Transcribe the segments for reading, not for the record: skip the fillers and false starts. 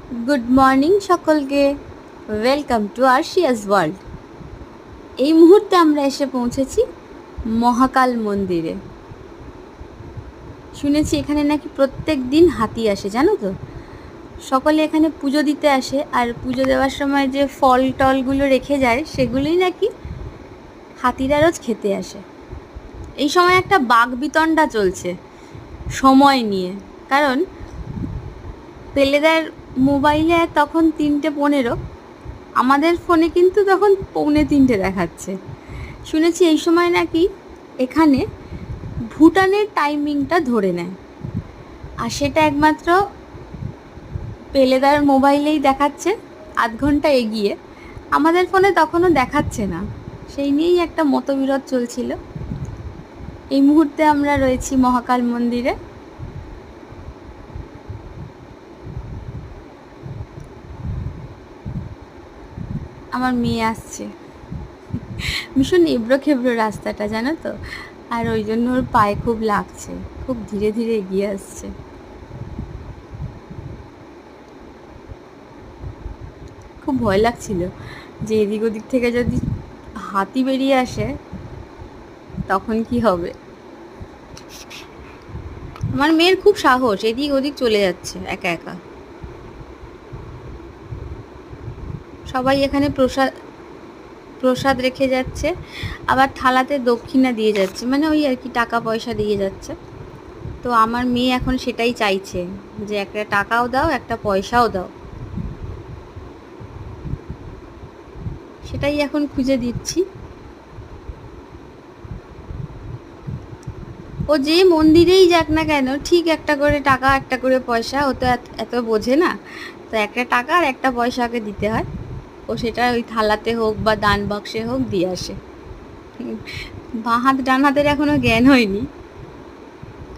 Good morning সকলকে। Welcome to Arshia's world. এই মুহূর্তে আমরা এসে পৌঁছেছি মহাকাল মন্দিরে। শুনেছি এখানে নাকি প্রত্যেক দিন হাতি আসে, জানো তো? সকলে এখানে পুজো দিতে আসে, আর পুজো দেওয়ার সময় যে ফল টলগুলো রেখে যায় সেগুলোই নাকি হাতিরা রোজ খেতে আসে। এই সময় একটা বাকবিতণ্ডা চলছে সময় নিয়ে, কারণ পেলেদার মোবাইলে তখন 3:15, আমাদের ফোনে কিন্তু তখন 2:45 দেখাচ্ছে। শুনেছি এই সময় নাকি এখানে ভুটানের টাইমিংটা ধরে নেয়, আর সেটা একমাত্র পেলেদার মোবাইলেই দেখাচ্ছে আধ ঘন্টা এগিয়ে, আমাদের ফোনে তখনও দেখাচ্ছে না। সেই নিয়েই একটা মতবিরোধ চলছিল। এই মুহূর্তে আমরা রয়েছি মহাকাল মন্দিরে। আমার মেয়ে আসছে, ভীষণ এবড়ো খেবড়ো রাস্তাটা, জানো তো, আর ওই জন্য ওর পায়ে খুব লাগছে, খুব ধীরে ধীরে এগিয়ে আসছে। খুব ভয় লাগছিল যে এদিক ওদিক থেকে যদি হাতি বেরিয়ে আসে তখন কি হবে। আমার মেয়ের খুব সাহস, এদিক ওদিক চলে যাচ্ছে একা একা। সবাই এখানে প্রসাদ প্রসাদ রেখে যাচ্ছে, আবার থালাতে দক্ষিণা দিয়ে যাচ্ছে, মানে ওই আর কি টাকা পয়সা দিয়ে যাচ্ছে। তো আমার মেয়ে এখন সেটাই চাইছে, যে একটা টাকাও দাও, একটা পয়সাও দাও। সেটাই এখন খুঁজে দিচ্ছি। ও যে মন্দিরেই যাক না কেন, ঠিক একটা করে টাকা, একটা করে পয়সা, ও তো এত বোঝে না। তো একটা টাকা আর একটা পয়সাকে দিতে হয়। ও সেটা ওই থালাতে হোক বা দান বাক্সে হোক দিয়ে আসে। বাঁ হাত ডান হাতের এখনো জ্ঞান হয়নি,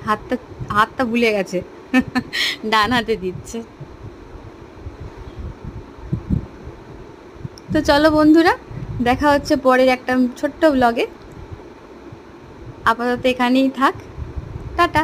হাতটা হাতটা ভুলে গেছে, ডান হাতে দিচ্ছে। তো চলো বন্ধুরা, দেখা হচ্ছে পরের একটা ছোট্ট ব্লগে। আপাতত এখানেই থাক, টাটা।